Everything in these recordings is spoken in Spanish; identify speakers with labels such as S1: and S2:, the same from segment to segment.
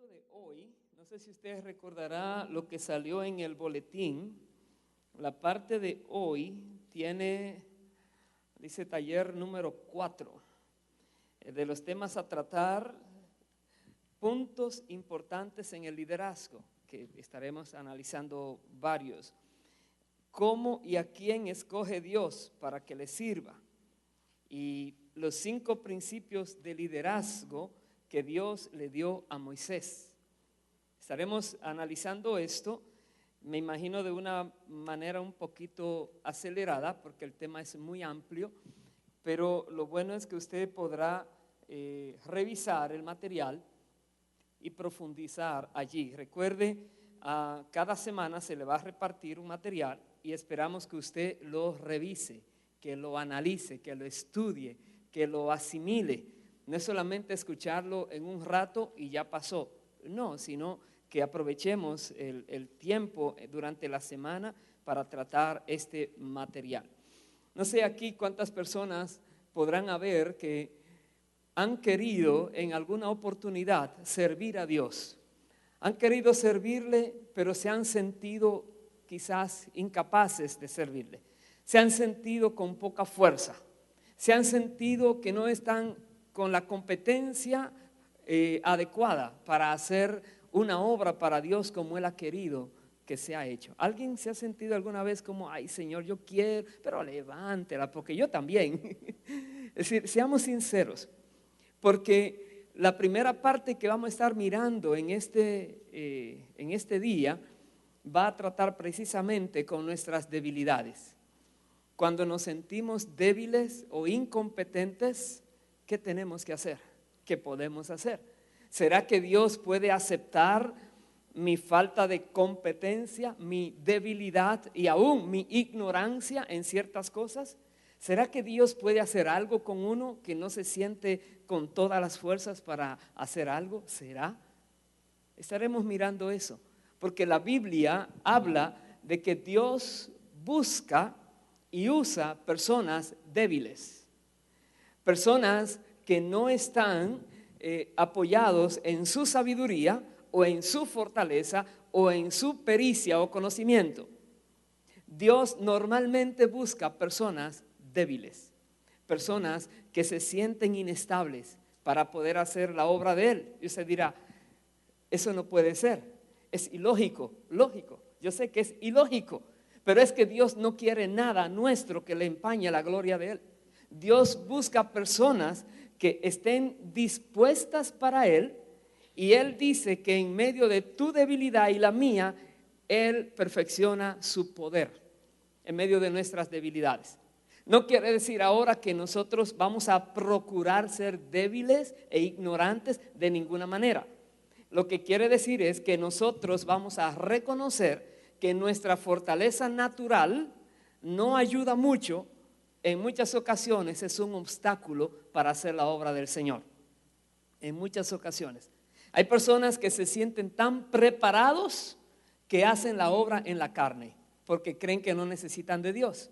S1: punto de hoy, no sé si usted recordará lo que salió en el boletín. La parte de hoy dice taller número 4, de los temas a tratar, puntos importantes en el liderazgo, que estaremos analizando varios. ¿Cómo y a quién escoge Dios para que le sirva? Y los 5 principios de liderazgo que Dios le dio a Moisés. Estaremos analizando esto, me imagino de una manera un poquito acelerada, porque el tema es muy amplio, pero lo bueno es que usted podrá revisar el material y profundizar allí. Recuerde, cada semana se le va a repartir un material y esperamos que usted lo revise, que lo analice, que lo estudie, que lo asimile. No es solamente escucharlo en un rato y ya pasó, no, sino que aprovechemos el tiempo durante la semana para tratar este material. No sé aquí cuántas personas podrán haber que han querido en alguna oportunidad servir a Dios. Han querido servirle, pero se han sentido quizás incapaces de servirle. Se han sentido con poca fuerza. Se han sentido que no están con la competencia adecuada para hacer una obra para Dios como Él ha querido que sea hecho. ¿Alguien se ha sentido alguna vez como, ay Señor, yo quiero, pero levántela, porque yo también? Es decir, seamos sinceros, porque la primera parte que vamos a estar mirando en este día va a tratar precisamente con nuestras debilidades. Cuando nos sentimos débiles o incompetentes, ¿qué tenemos que hacer? ¿Qué podemos hacer? ¿Será que Dios puede aceptar mi falta de competencia, mi debilidad y aún mi ignorancia en ciertas cosas? ¿Será que Dios puede hacer algo con uno que no se siente con todas las fuerzas para hacer algo? ¿Será? Estaremos mirando eso, porque la Biblia habla de que Dios busca y usa personas débiles, personas que no están apoyados en su sabiduría o en su fortaleza o en su pericia o conocimiento. Dios normalmente busca personas débiles, personas que se sienten inestables para poder hacer la obra de Él. Y usted dirá, eso no puede ser, es ilógico. Lógico, yo sé que es ilógico, pero es que Dios no quiere nada nuestro que le empañe la gloria de Él. Dios busca personas que estén dispuestas para Él, y Él dice que en medio de tu debilidad y la mía, Él perfecciona su poder en medio de nuestras debilidades. No quiere decir ahora que nosotros vamos a procurar ser débiles e ignorantes de ninguna manera. Lo que quiere decir es que nosotros vamos a reconocer que nuestra fortaleza natural no ayuda mucho. En muchas ocasiones es un obstáculo para hacer la obra del Señor. En muchas ocasiones. Hay personas que se sienten tan preparados que hacen la obra en la carne, porque creen que no necesitan de Dios.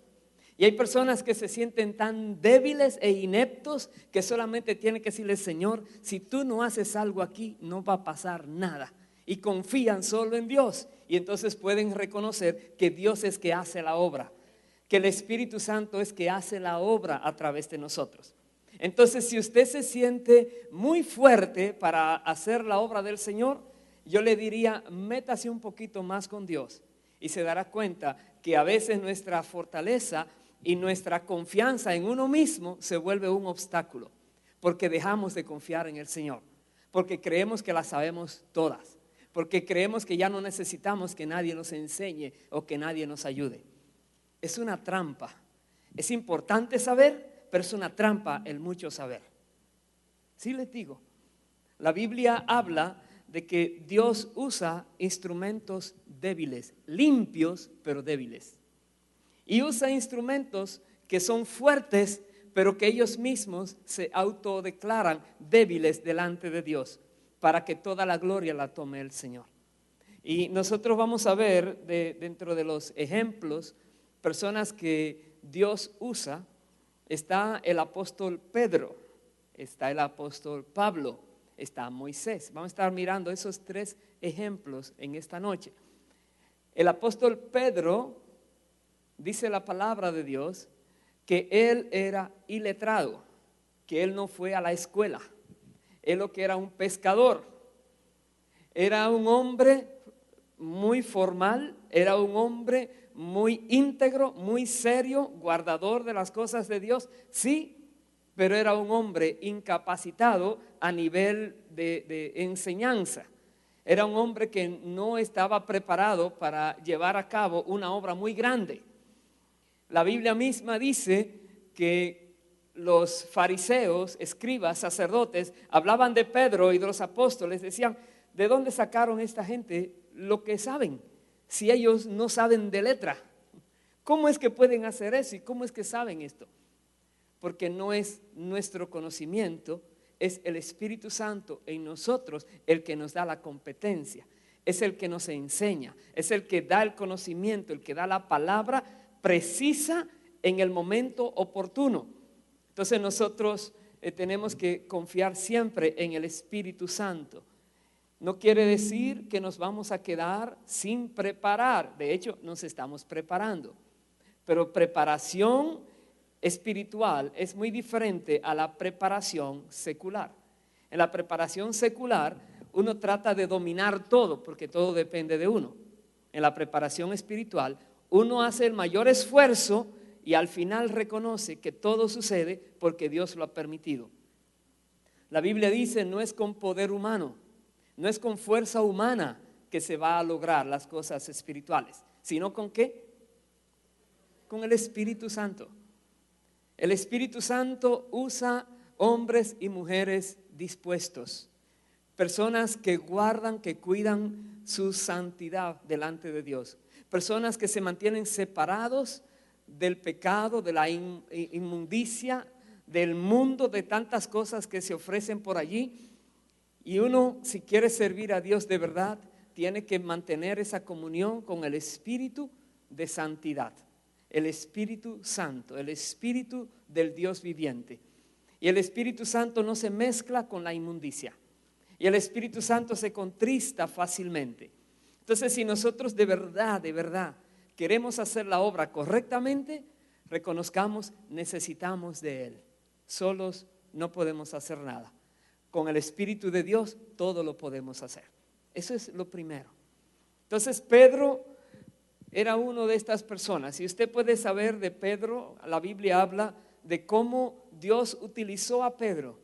S1: Y hay personas que se sienten tan débiles e ineptos que solamente tienen que decirle, Señor, si tú no haces algo aquí, no va a pasar nada. Y confían solo en Dios. Y entonces pueden reconocer que Dios es que hace la obra, que el Espíritu Santo es que hace la obra a través de nosotros. Entonces, si usted se siente muy fuerte para hacer la obra del Señor, yo le diría, métase un poquito más con Dios y se dará cuenta que a veces nuestra fortaleza y nuestra confianza en uno mismo se vuelve un obstáculo, porque dejamos de confiar en el Señor, porque creemos que las sabemos todas, porque creemos que ya no necesitamos que nadie nos enseñe o que nadie nos ayude. Es una trampa. Es importante saber, pero es una trampa el mucho saber. Sí les digo, la Biblia habla de que Dios usa instrumentos débiles, limpios pero débiles. Y usa instrumentos que son fuertes, pero que ellos mismos se autodeclaran débiles delante de Dios, para que toda la gloria la tome el Señor. Y nosotros vamos a ver dentro de los ejemplos, personas que Dios usa. Está el apóstol Pedro, está el apóstol Pablo, está Moisés. Vamos a estar mirando esos 3 ejemplos en esta noche. El apóstol Pedro, dice la palabra de Dios, que él era iletrado, que él no fue a la escuela. Él lo que era un pescador. Era un hombre muy formal, era un hombre muy íntegro, muy serio, guardador de las cosas de Dios, sí, pero era un hombre incapacitado a nivel de enseñanza. Era un hombre que no estaba preparado para llevar a cabo una obra muy grande. La Biblia misma dice que los fariseos, escribas, sacerdotes, hablaban de Pedro y de los apóstoles, decían, ¿de dónde sacaron esta gente lo que saben? Si ellos no saben de letra, ¿cómo es que pueden hacer eso? ¿Y cómo es que saben esto? Porque no es nuestro conocimiento, es el Espíritu Santo en nosotros el que nos da la competencia, es el que nos enseña, es el que da el conocimiento, el que da la palabra precisa en el momento oportuno. Entonces nosotros tenemos que confiar siempre en el Espíritu Santo. No quiere decir que nos vamos a quedar sin preparar, de hecho nos estamos preparando, pero preparación espiritual es muy diferente a la preparación secular. En la preparación secular uno trata de dominar todo porque todo depende de uno. En la preparación espiritual uno hace el mayor esfuerzo y al final reconoce que todo sucede porque Dios lo ha permitido. La Biblia dice, no es con poder humano, no es con fuerza humana que se va a lograr las cosas espirituales, sino ¿con qué? Con el Espíritu Santo. El Espíritu Santo usa hombres y mujeres dispuestos, personas que guardan, que cuidan su santidad delante de Dios, personas que se mantienen separados del pecado, de la inmundicia, del mundo, de tantas cosas que se ofrecen por allí. Y uno, si quiere servir a Dios de verdad, tiene que mantener esa comunión con el Espíritu de santidad, el Espíritu Santo, el Espíritu del Dios viviente. Y el Espíritu Santo no se mezcla con la inmundicia. Y el Espíritu Santo se contrista fácilmente. Entonces, si nosotros de verdad queremos hacer la obra correctamente, reconozcamos, necesitamos de Él. Solos no podemos hacer nada. Con el Espíritu de Dios todo lo podemos hacer. Eso es lo primero. Entonces Pedro era uno de estas personas. Y usted puede saber de Pedro, la Biblia habla de cómo Dios utilizó a Pedro.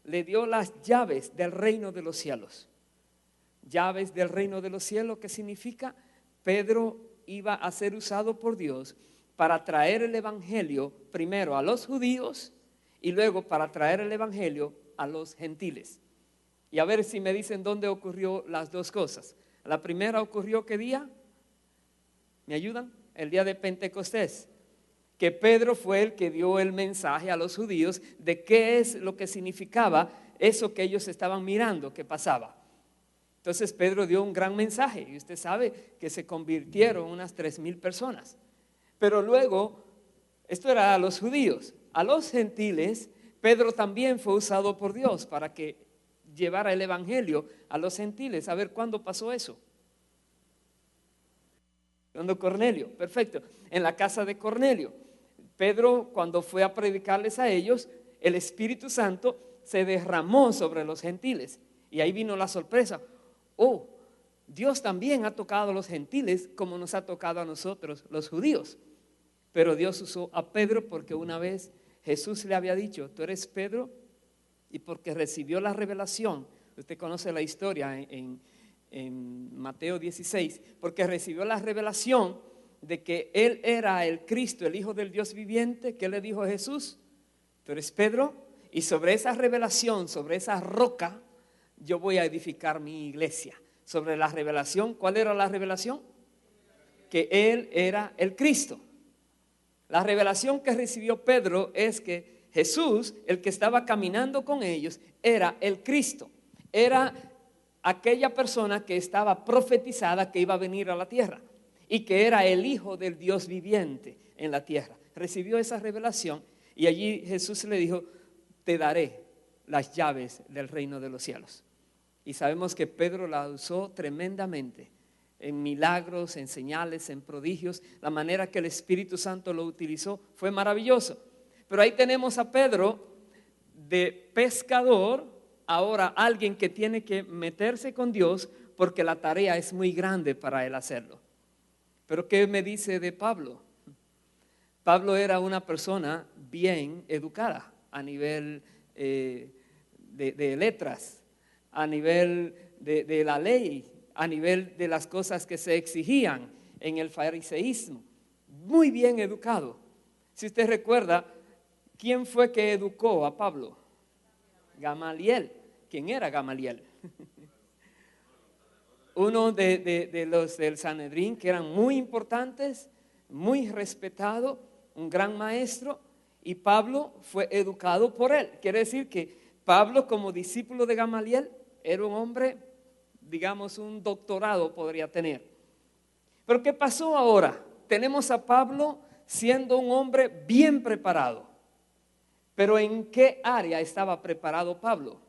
S1: Le dio las llaves del reino de los cielos. Llaves del reino de los cielos, ¿qué significa? Pedro iba a ser usado por Dios para traer el evangelio primero a los judíos y luego para traer el evangelio a los gentiles. Y a ver si me dicen dónde ocurrió las dos cosas. La primera ocurrió, ¿qué día? ¿Me ayudan? El día de Pentecostés. Que Pedro fue el que dio el mensaje a los judíos de qué es lo que significaba eso que ellos estaban mirando que pasaba. Entonces Pedro dio un gran mensaje y usted sabe que se convirtieron unas 3,000 personas. Pero luego, esto era a los judíos, a los gentiles, Pedro también fue usado por Dios para que llevara el evangelio a los gentiles. A ver, ¿cuándo pasó eso? Cuando Cornelio, perfecto, en la casa de Cornelio. Pedro, cuando fue a predicarles a ellos, el Espíritu Santo se derramó sobre los gentiles. Y ahí vino la sorpresa. Oh, Dios también ha tocado a los gentiles como nos ha tocado a nosotros, los judíos. Pero Dios usó a Pedro porque una vez Jesús le había dicho, tú eres Pedro, y porque recibió la revelación, usted conoce la historia en Mateo 16, porque recibió la revelación de que Él era el Cristo, el Hijo del Dios viviente. ¿Qué le dijo a Jesús? Tú eres Pedro, y sobre esa revelación, sobre esa roca, yo voy a edificar mi iglesia. Sobre la revelación, ¿cuál era la revelación? Que Él era el Cristo. La revelación que recibió Pedro es que Jesús, el que estaba caminando con ellos, era el Cristo. Era aquella persona que estaba profetizada que iba a venir a la tierra y que era el Hijo del Dios viviente en la tierra. Recibió esa revelación y allí Jesús le dijo, te daré las llaves del reino de los cielos. Y sabemos que Pedro la usó tremendamente en milagros, en señales, en prodigios. La manera que el Espíritu Santo lo utilizó fue maravilloso. Pero ahí tenemos a Pedro de pescador, ahora alguien que tiene que meterse con Dios porque la tarea es muy grande para él hacerlo. Pero ¿qué me dice de Pablo? Pablo era una persona bien educada a nivel de letras, a nivel de la ley, a nivel de las cosas que se exigían en el fariseísmo. Muy bien educado. Si usted recuerda, ¿quién fue que educó a Pablo? Gamaliel. ¿Quién era Gamaliel? Uno de los del Sanedrín que eran muy importantes, muy respetado, un gran maestro, y Pablo fue educado por él. Quiere decir que Pablo, como discípulo de Gamaliel, era un hombre, digamos, un doctorado podría tener. Pero ¿qué pasó ahora? Tenemos a Pablo siendo un hombre bien preparado. Pero ¿en qué área estaba preparado Pablo?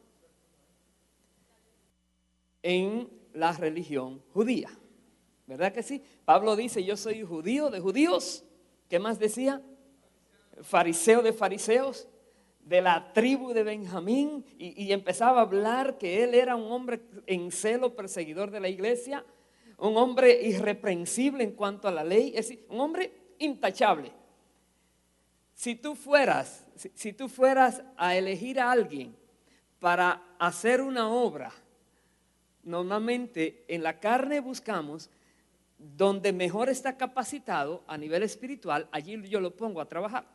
S1: En la religión judía, ¿verdad que sí? Pablo dice, yo soy judío de judíos. ¿Qué más decía? Fariseo de fariseos, de la tribu de Benjamín, y empezaba a hablar que él era un hombre en celo, perseguidor de la iglesia, un hombre irreprensible en cuanto a la ley, es decir, un hombre intachable. Si tú fueras a elegir a alguien para hacer una obra, normalmente en la carne buscamos donde mejor está capacitado a nivel espiritual, allí yo lo pongo a trabajar.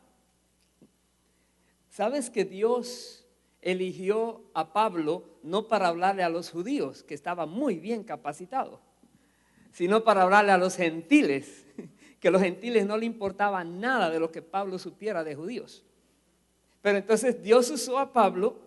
S1: ¿Sabes que Dios eligió a Pablo no para hablarle a los judíos, que estaba muy bien capacitado, sino para hablarle a los gentiles, que a los gentiles no le importaba nada de lo que Pablo supiera de judíos? Pero entonces Dios usó a Pablo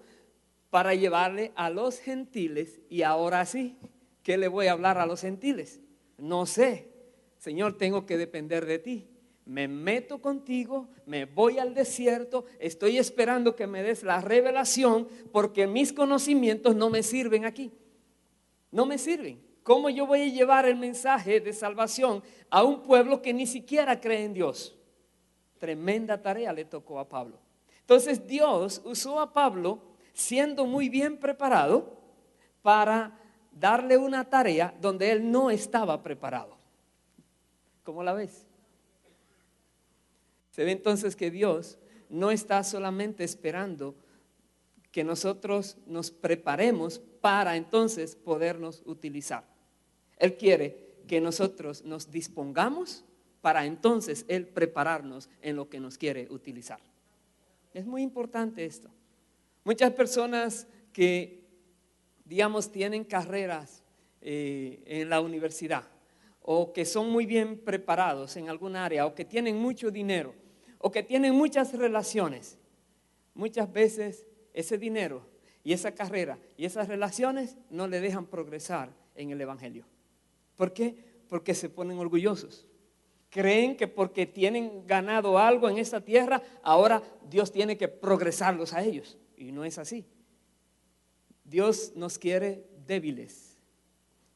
S1: para llevarle a los gentiles, y ahora sí, ¿qué le voy a hablar a los gentiles? No sé, Señor, tengo que depender de ti. Me meto contigo, me voy al desierto, estoy esperando que me des la revelación porque mis conocimientos no me sirven aquí. No me sirven. ¿Cómo yo voy a llevar el mensaje de salvación a un pueblo que ni siquiera cree en Dios? Tremenda tarea le tocó a Pablo. Entonces Dios usó a Pablo siendo muy bien preparado para darle una tarea donde él no estaba preparado. ¿Cómo la ves? Se ve entonces que Dios no está solamente esperando que nosotros nos preparemos para entonces podernos utilizar. Él quiere que nosotros nos dispongamos para entonces Él prepararnos en lo que nos quiere utilizar. Es muy importante esto. Muchas personas que, digamos, tienen carreras en la universidad, o que son muy bien preparados en algún área, o que tienen mucho dinero, o que tienen muchas relaciones, muchas veces ese dinero y esa carrera y esas relaciones no le dejan progresar en el evangelio. ¿Por qué? Porque se ponen orgullosos. Creen que porque tienen ganado algo en esta tierra, ahora Dios tiene que progresarlos a ellos. Y no es así. Dios nos quiere débiles.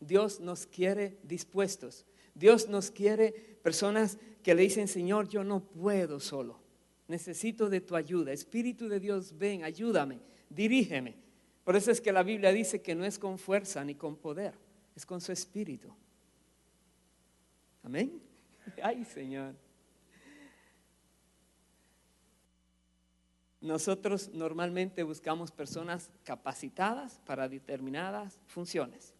S1: Dios nos quiere dispuestos. Dios nos quiere personas que le dicen, Señor, yo no puedo solo. Necesito de tu ayuda. Espíritu de Dios, ven, ayúdame, dirígeme. Por eso es que la Biblia dice que no es con fuerza ni con poder, es con su Espíritu. Amén. Ay, Señor. Nosotros normalmente buscamos personas capacitadas para determinadas funciones.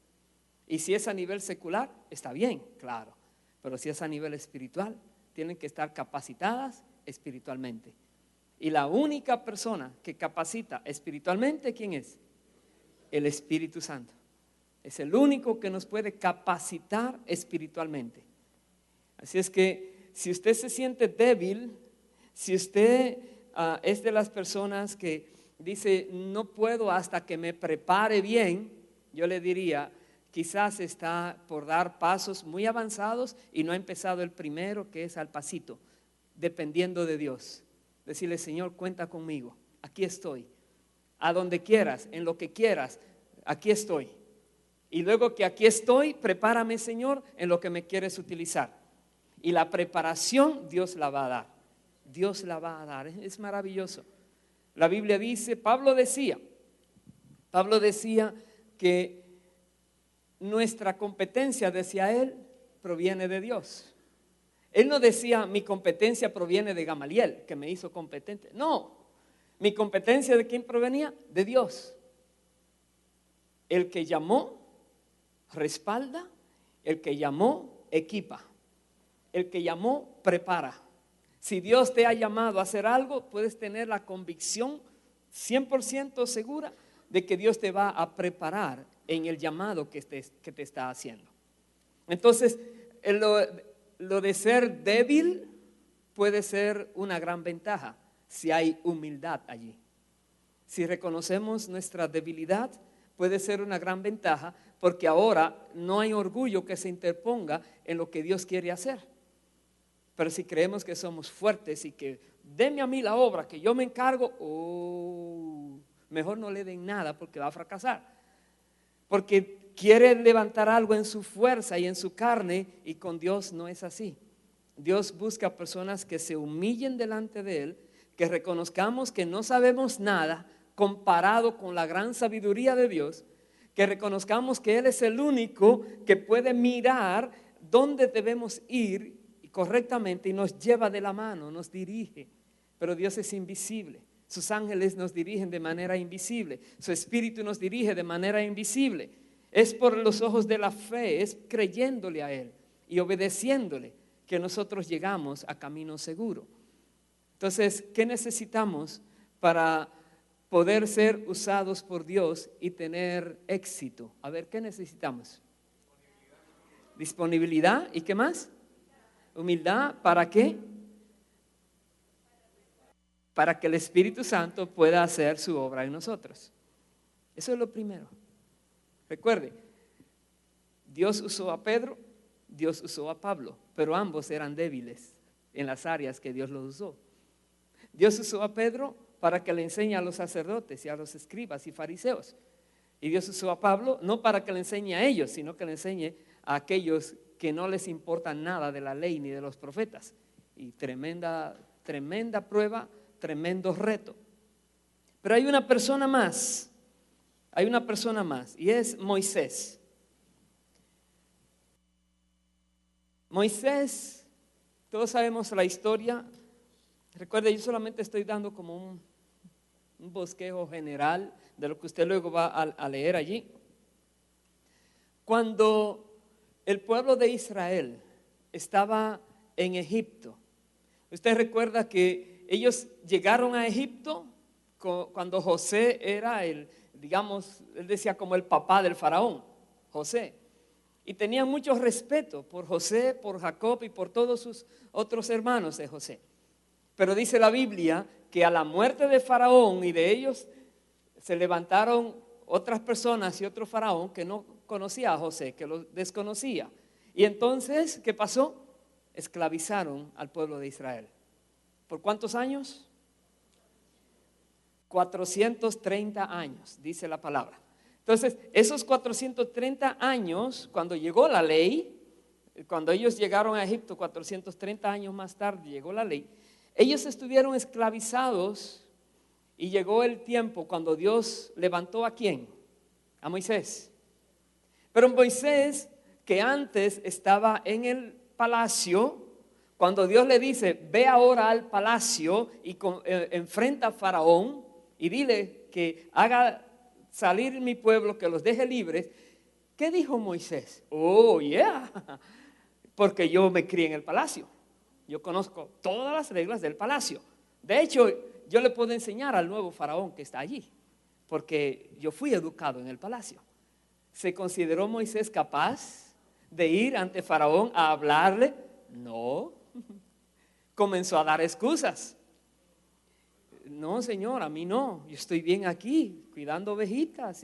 S1: Y si es a nivel secular, está bien, claro. Pero si es a nivel espiritual, tienen que estar capacitadas espiritualmente. Y la única persona que capacita espiritualmente, ¿quién es? El Espíritu Santo. Es el único que nos puede capacitar espiritualmente. Así es que si usted se siente débil, si usted es de las personas que dice, no puedo hasta que me prepare bien, yo le diría, quizás está por dar pasos muy avanzados y no ha empezado el primero, que es al pasito, dependiendo de Dios. Decirle, Señor, cuenta conmigo, aquí estoy. a donde quieras, en lo que quieras, aquí estoy. Y luego que aquí estoy, prepárame, Señor, en lo que me quieres utilizar. Y la preparación Dios la va a dar. Dios la va a dar. Es maravilloso. La Biblia dice, Pablo decía que nuestra competencia, decía él, proviene de Dios. Él no decía, mi competencia proviene de Gamaliel, que me hizo competente. No, mi competencia, ¿de quién provenía? De Dios. El que llamó, respalda. El que llamó, equipa. El que llamó, prepara. Si Dios te ha llamado a hacer algo, puedes tener la convicción 100% segura de que Dios te va a preparar en el llamado que te está haciendo. Entonces, lo de ser débil puede ser una gran ventaja si hay humildad allí. Si reconocemos nuestra debilidad, puede ser una gran ventaja porque ahora no hay orgullo que se interponga en lo que Dios quiere hacer. Pero si creemos que somos fuertes y que denme a mí la obra, que yo me encargo, mejor no le den nada porque va a fracasar. Porque quiere levantar algo en su fuerza y en su carne, y con Dios no es así. Dios busca personas que se humillen delante de Él, que reconozcamos que no sabemos nada comparado con la gran sabiduría de Dios, que reconozcamos que Él es el único que puede mirar dónde debemos ir correctamente y nos lleva de la mano, nos dirige. Pero Dios es invisible. Sus ángeles nos dirigen de manera invisible. Su espíritu nos dirige de manera invisible. Es por los ojos de la fe, es creyéndole a Él y obedeciéndole que nosotros llegamos a camino seguro. Entonces, ¿qué necesitamos para poder ser usados por Dios y tener éxito? A ver, ¿qué necesitamos? Disponibilidad. ¿Y qué más? Humildad. ¿Para qué? Para que el Espíritu Santo pueda hacer su obra en nosotros. Eso es lo primero. Recuerde, Dios usó a Pedro, Dios usó a Pablo, pero ambos eran débiles en las áreas que Dios los usó. Dios usó a Pedro para que le enseñe a los sacerdotes y a los escribas y fariseos. Y Dios usó a Pablo no para que le enseñe a ellos, sino que le enseñe a aquellos que no les importa nada de la ley ni de los profetas. Y tremenda prueba, tremendo reto. Pero hay una persona más y es Moisés. Moisés, todos sabemos la historia. Recuerde, yo solamente estoy dando como un bosquejo general de lo que usted luego va a leer allí. Cuando el pueblo de Israel estaba en Egipto, usted recuerda que ellos llegaron a Egipto cuando José era él decía como el papá del faraón, José. Y tenían mucho respeto por José, por Jacob y por todos sus otros hermanos de José. Pero dice la Biblia que a la muerte de Faraón y de ellos se levantaron otras personas y otro faraón que no conocía a José, que lo desconocía. Y entonces, ¿qué pasó? Esclavizaron al pueblo de Israel. ¿Por cuántos años? 430 años, dice la palabra. Entonces, esos 430 años, cuando llegó la ley, cuando ellos llegaron a Egipto, 430 años más tarde llegó la ley, ellos estuvieron esclavizados y llegó el tiempo cuando Dios levantó ¿a quién? A Moisés. Pero Moisés, que antes estaba en el palacio, cuando Dios le dice, ve ahora al palacio y enfrenta a Faraón y dile que haga salir mi pueblo, que los deje libres. ¿Qué dijo Moisés? Oh, yeah, porque yo me crié en el palacio. Yo conozco todas las reglas del palacio. De hecho, yo le puedo enseñar al nuevo faraón que está allí, porque yo fui educado en el palacio. ¿Se consideró Moisés capaz de ir ante faraón a hablarle? No. Comenzó a dar excusas. No, Señor, a mí no. Yo estoy bien aquí, cuidando ovejitas.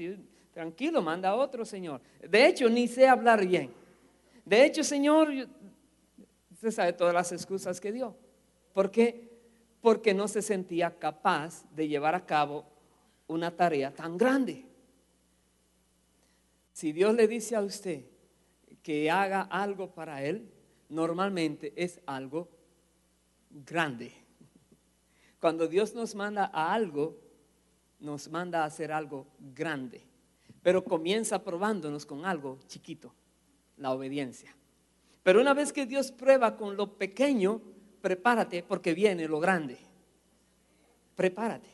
S1: Tranquilo, manda a otro, Señor. De hecho, ni sé hablar bien. De hecho, Señor, usted sabe todas las excusas que dio. ¿Por qué? Porque no se sentía capaz de llevar a cabo una tarea tan grande. Si Dios le dice a usted que haga algo para Él, normalmente es algo grande. Cuando Dios nos manda a algo, nos manda a hacer algo grande. Pero comienza probándonos con algo chiquito, la obediencia. Pero una vez que Dios prueba con lo pequeño, prepárate porque viene lo grande. Prepárate.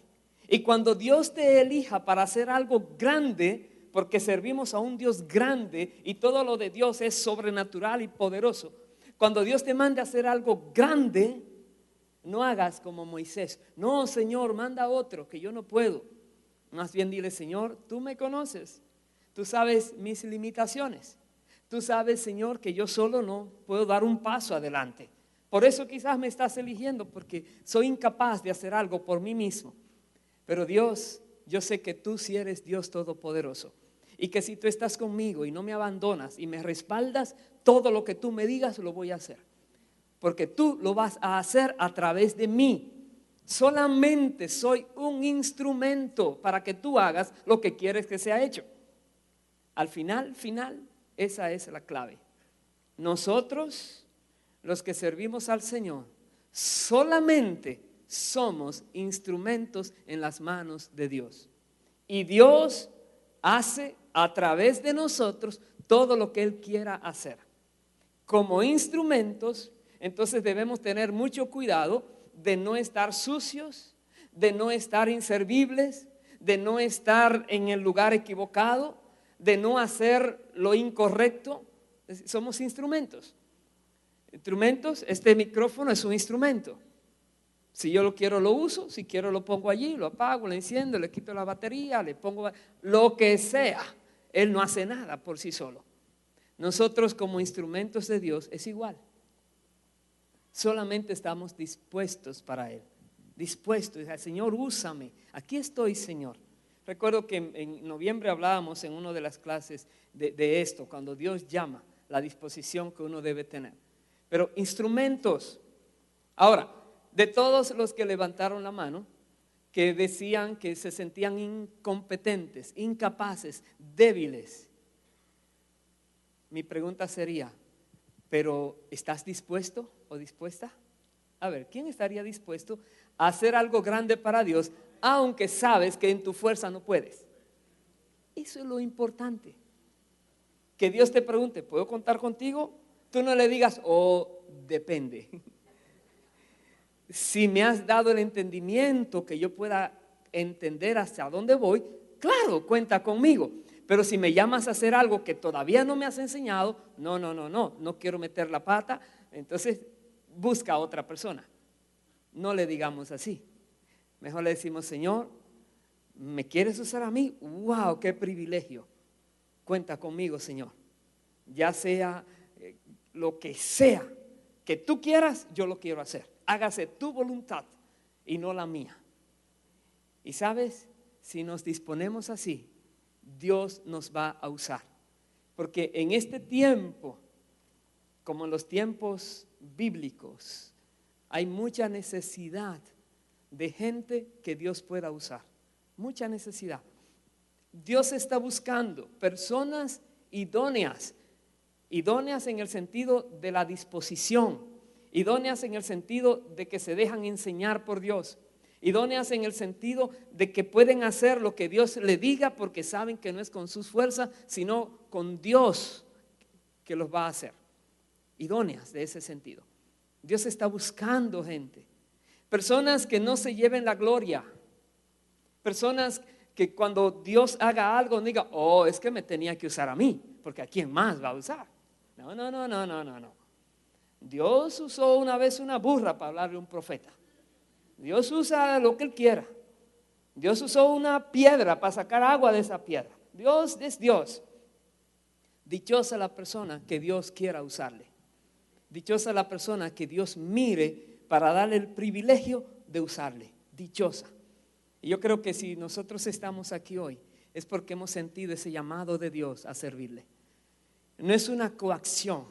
S1: Y cuando Dios te elija para hacer algo grande, porque servimos a un Dios grande y todo lo de Dios es sobrenatural y poderoso. Cuando Dios te mande a hacer algo grande, no hagas como Moisés. No, Señor, manda a otro que yo no puedo. Más bien dile, Señor, tú me conoces. Tú sabes mis limitaciones. Tú sabes, Señor, que yo solo no puedo dar un paso adelante. Por eso quizás me estás eligiendo, porque soy incapaz de hacer algo por mí mismo. Pero Dios, yo sé que tú sí eres Dios todopoderoso. Y que si tú estás conmigo y no me abandonas y me respaldas, todo lo que tú me digas lo voy a hacer. Porque tú lo vas a hacer a través de mí. Solamente soy un instrumento para que tú hagas lo que quieres que sea hecho. Al final, esa es la clave. Nosotros, los que servimos al Señor, solamente somos instrumentos en las manos de Dios. Y Dios hace a través de nosotros todo lo que Él quiera hacer. Como instrumentos, entonces debemos tener mucho cuidado de no estar sucios, de no estar inservibles, de no estar en el lugar equivocado, de no hacer lo incorrecto. Somos instrumentos. Instrumentos, este micrófono es un instrumento. Si yo lo quiero lo uso, si quiero lo pongo allí, lo apago, lo enciendo, le quito la batería, le pongo lo que sea. Él no hace nada por sí solo. Nosotros como instrumentos de Dios es igual. Solamente estamos dispuestos para Él. Dispuestos, Señor, úsame. Aquí estoy, Señor. Recuerdo que en noviembre hablábamos en una de las clases de esto, cuando Dios llama, la disposición que uno debe tener. Pero instrumentos. Ahora, de todos los que levantaron la mano, que decían que se sentían incompetentes, incapaces, débiles, mi pregunta sería, ¿pero estás dispuesto o dispuesta? A ver, ¿quién estaría dispuesto a hacer algo grande para Dios, aunque sabes que en tu fuerza no puedes? Eso es lo importante. Que Dios te pregunte, ¿puedo contar contigo? Tú no le digas, oh, depende. Si me has dado el entendimiento que yo pueda entender hacia dónde voy, claro, cuenta conmigo. Pero si me llamas a hacer algo que todavía no me has enseñado, no quiero meter la pata, entonces busca a otra persona. No le digamos así. Mejor le decimos, Señor, ¿me quieres usar a mí? ¡Wow! ¡Qué privilegio! Cuenta conmigo, Señor. Ya sea lo que sea que tú quieras, yo lo quiero hacer. Hágase tu voluntad y no la mía. Y sabes, si nos disponemos así, Dios nos va a usar. Porque en este tiempo, como en los tiempos bíblicos, hay mucha necesidad de gente que Dios pueda usar. Mucha necesidad. Dios está buscando personas idóneas. Idóneas en el sentido de la disposición. Idóneas en el sentido de que se dejan enseñar por Dios. Idóneas en el sentido de que pueden hacer lo que Dios le diga porque saben que no es con sus fuerzas, sino con Dios que los va a hacer. Idóneas de ese sentido. Dios está buscando gente. Personas que no se lleven la gloria. Personas que cuando Dios haga algo diga, oh, es que me tenía que usar a mí, porque ¿a quién más va a usar? No. Dios usó una vez una burra para hablarle a un profeta. Dios usa lo que Él quiera. Dios usó una piedra para sacar agua de esa piedra. Dios es Dios. Dichosa la persona que Dios quiera usarle. Dichosa la persona que Dios mire para darle el privilegio de usarle. Dichosa. Y yo creo que si nosotros estamos aquí hoy es porque hemos sentido ese llamado de Dios a servirle. No es una coacción,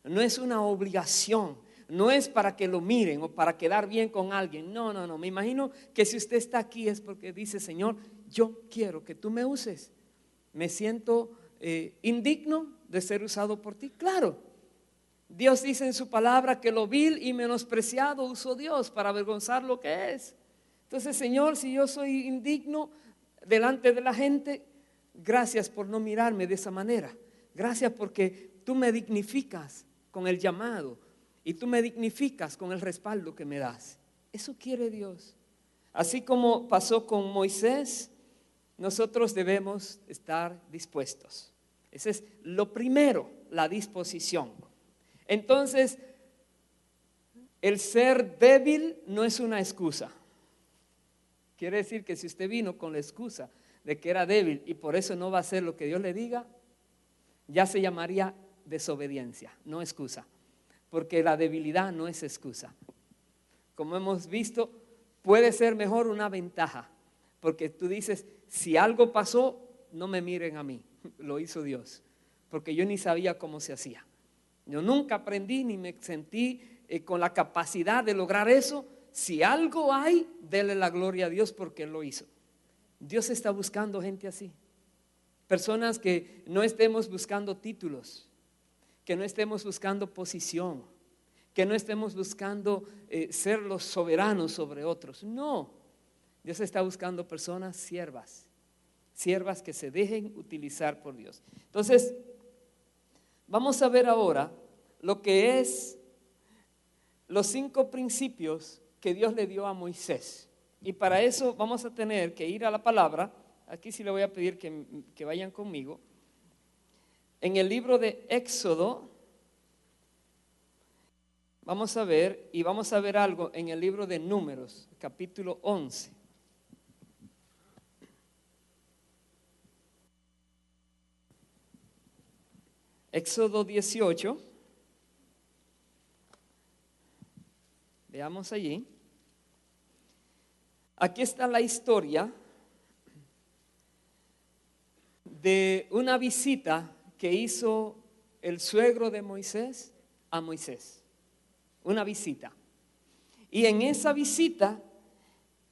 S1: no es una obligación, no es para que lo miren o para quedar bien con alguien. No. Me imagino que si usted está aquí es porque dice, Señor, yo quiero que tú me uses. Me siento indigno de ser usado por ti. Claro, Dios dice en su palabra que lo vil y menospreciado usó Dios para avergonzar lo que es. Entonces, Señor, si yo soy indigno delante de la gente, gracias por no mirarme de esa manera. Gracias porque tú me dignificas con el llamado y tú me dignificas con el respaldo que me das. Eso quiere Dios. Así como pasó con Moisés, nosotros debemos estar dispuestos. Ese es lo primero, la disposición. Entonces, el ser débil no es una excusa. Quiere decir que si usted vino con la excusa de que era débil y por eso no va a hacer lo que Dios le diga, ya se llamaría desobediencia, no excusa. Porque la debilidad no es excusa. Como hemos visto, puede ser mejor una ventaja. Porque tú dices, si algo pasó, no me miren a mí, lo hizo Dios. Porque yo ni sabía cómo se hacía. Yo nunca aprendí ni me sentí con la capacidad de lograr eso. Si algo hay, dele la gloria a Dios porque Él lo hizo. Dios está buscando gente así. Personas que no estemos buscando títulos, que no estemos buscando posición, que no estemos buscando ser los soberanos sobre otros. No, Dios está buscando personas siervas que se dejen utilizar por Dios. Entonces, vamos a ver ahora lo que es los 5 principios que Dios le dio a Moisés. Y para eso vamos a tener que ir a la palabra. Aquí sí le voy a pedir que vayan conmigo. En el libro de Éxodo, vamos a ver algo en el libro de Números, capítulo 11. Éxodo 18. Veamos allí. Aquí está la historia de una visita que hizo el suegro de Moisés a Moisés. Una visita. Y en esa visita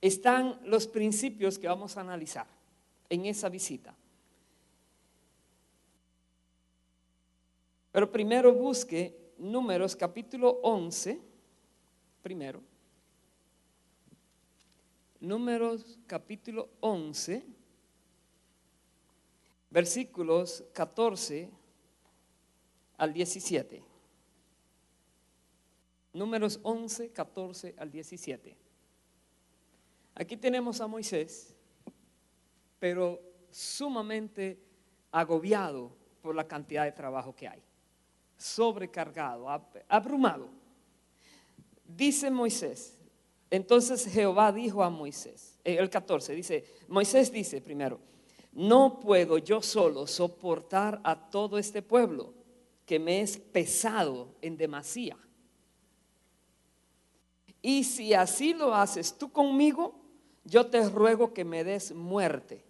S1: están los principios que vamos a analizar. En esa visita. Pero primero busque Números capítulo 11. Primero. Números capítulo 11. Versículos 14 al 17. Números 11, 14 al 17. Aquí tenemos a Moisés, pero sumamente agobiado por la cantidad de trabajo que hay. Sobrecargado, abrumado. Dice Moisés, entonces Jehová dijo a Moisés, el 14 dice, Moisés dice primero, no puedo yo solo soportar a todo este pueblo que me es pesado en demasía. Y si así lo haces tú conmigo, yo te ruego que me des muerte,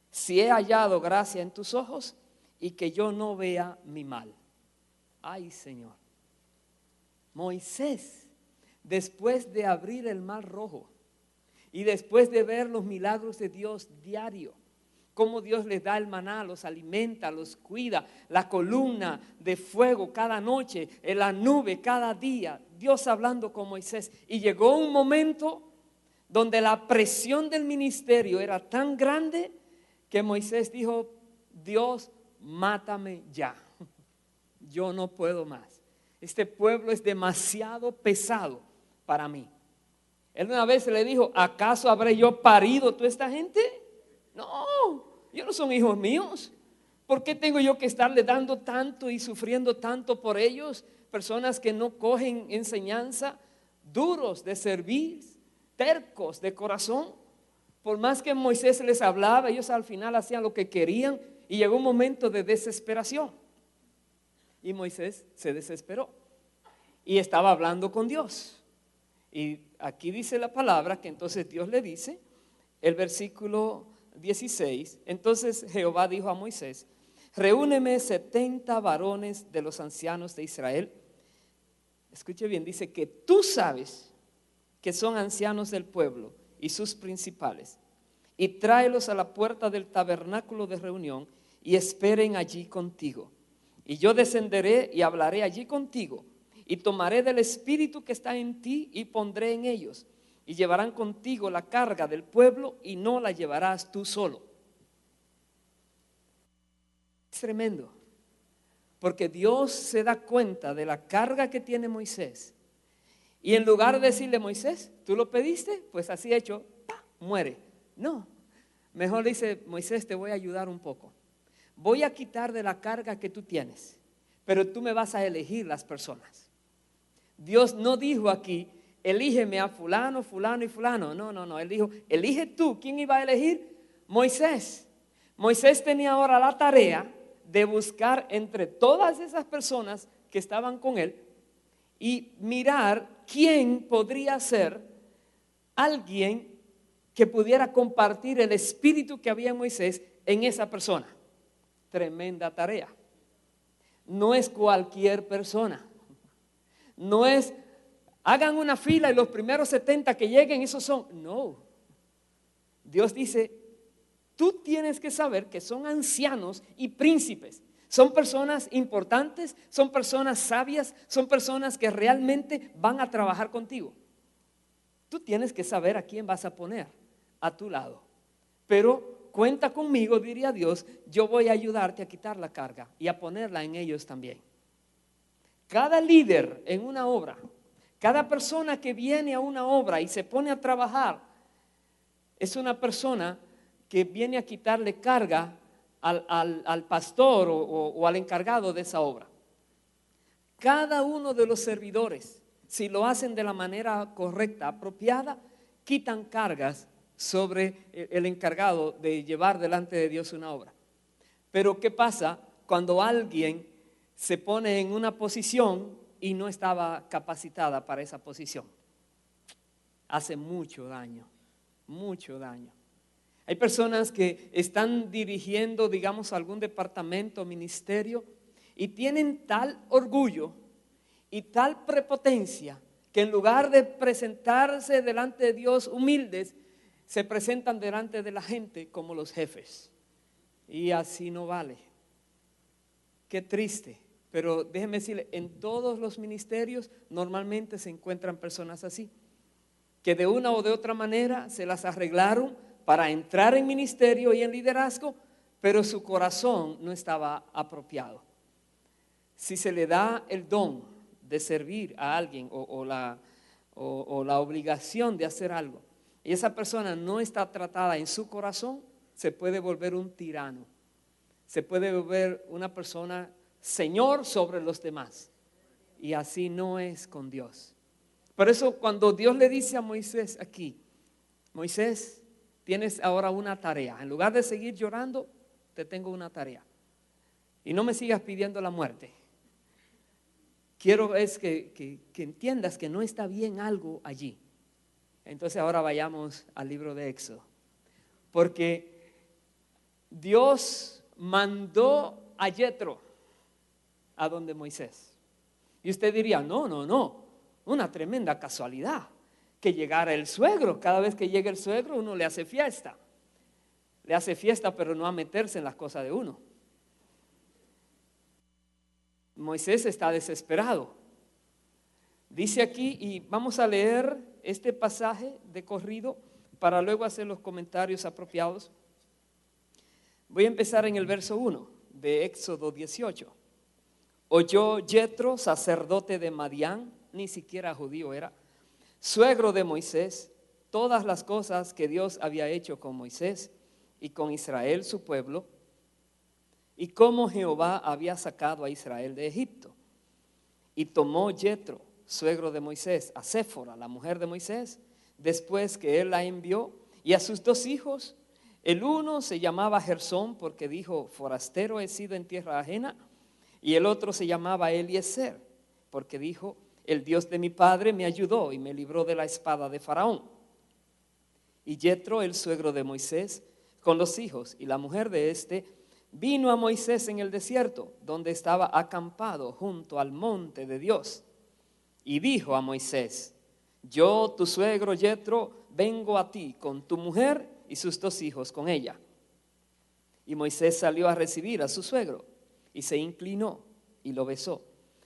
S1: si he hallado gracia en tus ojos y que yo no vea mi mal. Ay, Señor. Moisés, después de abrir el mar rojo y después de ver los milagros de Dios diario, cómo Dios les da el maná, los alimenta, los cuida, la columna de fuego cada noche, en la nube cada día, Dios hablando con Moisés. Y llegó un momento donde la presión del ministerio era tan grande que Moisés dijo, Dios, mátame ya, yo no puedo más. Este pueblo es demasiado pesado para mí. Él una vez le dijo, ¿acaso habré yo parido toda esta gente? No, ellos no son hijos míos. ¿Por qué tengo yo que estarle dando tanto y sufriendo tanto por ellos? Personas que no cogen enseñanza, duros de servir, tercos de corazón. Por más que Moisés les hablaba, ellos al final hacían lo que querían y llegó un momento de desesperación. Y Moisés se desesperó y estaba hablando con Dios. Y aquí dice la palabra que entonces Dios le dice, el versículo 16, entonces Jehová dijo a Moisés, reúneme 70 varones de los ancianos de Israel. Escuche bien, dice que tú sabes que son ancianos del pueblo y sus principales. y tráelos a la puerta del tabernáculo de reunión y esperen allí contigo. Y yo descenderé y hablaré allí contigo y tomaré del espíritu que está en ti y pondré en ellos. Y llevarán contigo la carga del pueblo y no la llevarás tú solo. Es tremendo, porque Dios se da cuenta de la carga que tiene Moisés. Y en lugar de decirle, Moisés, ¿tú lo pediste? Pues así hecho, ¡pah!, muere. No, mejor dice, Moisés, te voy a ayudar un poco. Voy a quitar de la carga que tú tienes, pero tú me vas a elegir las personas. Dios no dijo aquí, elígeme a fulano, fulano y fulano. No, Él dijo, elige tú. ¿Quién iba a elegir? Moisés. Moisés tenía ahora la tarea de buscar entre todas esas personas que estaban con él y mirar quién podría ser alguien que pudiera compartir el espíritu que había en Moisés en esa persona. Tremenda tarea. No es cualquier persona. No es, hagan una fila y los primeros 70 que lleguen, esos son. No. Dios dice, tú tienes que saber que son ancianos y príncipes. Son personas importantes, son personas sabias, son personas que realmente van a trabajar contigo. Tú tienes que saber a quién vas a poner a tu lado. Pero cuenta conmigo, diría Dios, yo voy a ayudarte a quitar la carga y a ponerla en ellos también. Cada líder en una obra, cada persona que viene a una obra y se pone a trabajar, es una persona que viene a quitarle carga al pastor o al encargado de esa obra. Cada uno de los servidores, si lo hacen de la manera correcta, apropiada, quitan cargas sobre el encargado de llevar delante de Dios una obra. Pero ¿qué pasa cuando alguien se pone en una posición y no estaba capacitada para esa posición? Hace mucho daño, mucho daño. Hay personas que están dirigiendo, digamos, algún departamento, ministerio, y tienen tal orgullo y tal prepotencia que en lugar de presentarse delante de Dios humildes, se presentan delante de la gente como los jefes. Y así no vale. Qué triste. Pero déjeme decirle, en todos los ministerios normalmente se encuentran personas así, que de una o de otra manera se las arreglaron para entrar en ministerio y en liderazgo, pero su corazón no estaba apropiado. Si se le da el don de servir a alguien o la obligación de hacer algo, y esa persona no está tratada en su corazón, se puede volver un tirano, se puede volver una persona señor sobre los demás, y así no es con Dios. Por eso cuando Dios le dice a Moisés aquí, Moisés, tienes ahora una tarea. En lugar de seguir llorando, te tengo una tarea. Y no me sigas pidiendo la muerte. Quiero es que entiendas que no está bien algo allí. Entonces ahora vayamos al libro de Éxodo. Porque Dios mandó a Yetro a donde Moisés. Y usted diría, no, una tremenda casualidad que llegara el suegro. Cada vez que llega el suegro uno le hace fiesta. Le hace fiesta, pero no a meterse en las cosas de uno. Moisés está desesperado. Dice aquí, y vamos a leer este pasaje de corrido para luego hacer los comentarios apropiados. Voy a empezar en el verso 1 de Éxodo 18. Oyó Yetro, sacerdote de Madián, ni siquiera judío era, suegro de Moisés, todas las cosas que Dios había hecho con Moisés y con Israel su pueblo, y cómo Jehová había sacado a Israel de Egipto. Y tomó Yetro, suegro de Moisés, a Séfora, la mujer de Moisés, después que él la envió, y a sus 2 hijos. El uno se llamaba Gersón, porque dijo, forastero he sido en tierra ajena, y el otro se llamaba Eliezer, porque dijo, el Dios de mi padre me ayudó y me libró de la espada de Faraón. Y Yetro, el suegro de Moisés, con los hijos y la mujer de éste, vino a Moisés en el desierto, donde estaba acampado junto al monte de Dios. Y dijo a Moisés, yo, tu suegro Yetro, vengo a ti con tu mujer y sus 2 hijos con ella. Y Moisés salió a recibir a su suegro y se inclinó y lo besó.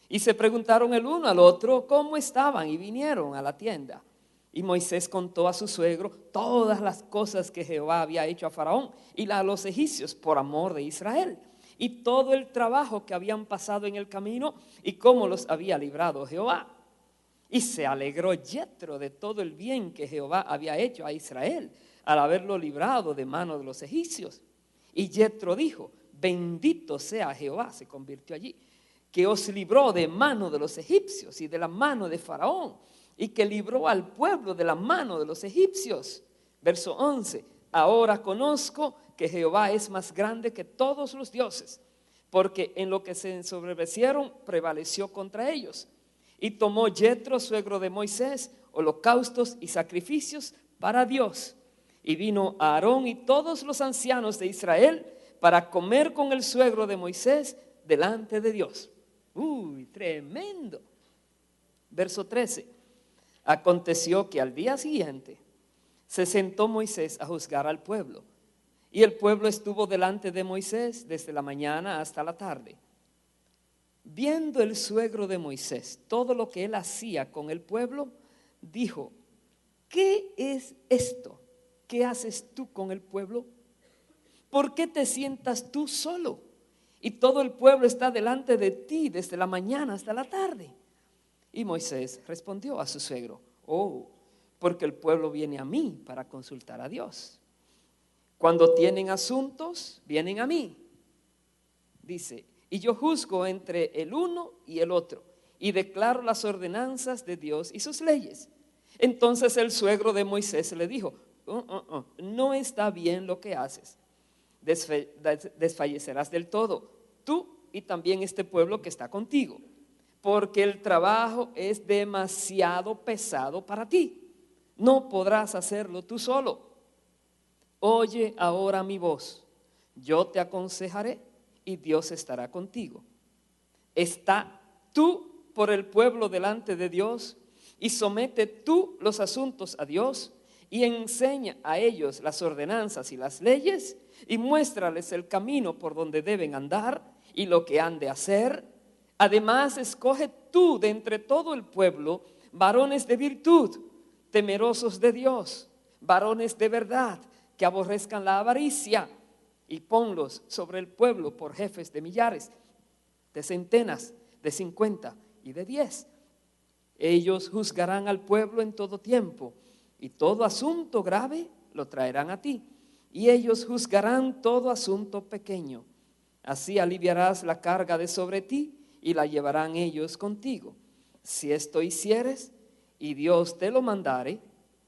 S1: Y se preguntaron el uno al otro cómo estaban y vinieron a la tienda. Y Moisés contó a su suegro todas las cosas que Jehová había hecho a Faraón y a los egipcios por amor de Israel, y todo el trabajo que habían pasado en el camino y cómo los había librado Jehová. Y se alegró Yetro de todo el bien que Jehová había hecho a Israel al haberlo librado de mano de los egipcios. Y Yetro dijo: bendito sea Jehová, se convirtió allí, que os libró de mano de los egipcios y de la mano de Faraón, y que libró al pueblo de la mano de los egipcios. Verso 11: ahora conozco que Jehová es más grande que todos los dioses, porque en lo que se ensoberbecieron prevaleció contra ellos. Y tomó Yetro, suegro de Moisés, holocaustos y sacrificios para Dios. Y vino Aarón y todos los ancianos de Israel para comer con el suegro de Moisés delante de Dios. ¡Uy, tremendo! Verso 13: aconteció que al día siguiente se sentó Moisés a juzgar al pueblo, y el pueblo estuvo delante de Moisés desde la mañana hasta la tarde. Viendo el suegro de Moisés todo lo que él hacía con el pueblo, dijo: ¿qué es esto? ¿Qué haces tú con el pueblo? ¿Por qué te sientas tú solo? Y todo el pueblo está delante de ti desde la mañana hasta la tarde. Y Moisés respondió a su suegro: oh, porque el pueblo viene a mí para consultar a Dios. Cuando tienen asuntos, vienen a mí. Dice: y yo juzgo entre el uno y el otro, y declaro las ordenanzas de Dios y sus leyes. Entonces el suegro de Moisés le dijo: no está bien lo que haces. Desfallecerás del todo, tú y también este pueblo que está contigo, porque el trabajo es demasiado pesado para ti. No podrás hacerlo tú solo. Oye ahora mi voz, yo te aconsejaré y Dios estará contigo. Está tú por el pueblo delante de Dios y somete tú los asuntos a Dios y enseña a ellos las ordenanzas y las leyes y muéstrales el camino por donde deben andar y lo que han de hacer. Además, escoge tú de entre todo el pueblo varones de virtud, temerosos de Dios, varones de verdad, que aborrezcan la avaricia, y ponlos sobre el pueblo por jefes de millares, de centenas, de 50 y de 10. Ellos juzgarán al pueblo en todo tiempo, y todo asunto grave lo traerán a ti, y ellos juzgarán todo asunto pequeño. Así aliviarás la carga de sobre ti, y la llevarán ellos contigo. Si esto hicieres, y Dios te lo mandare,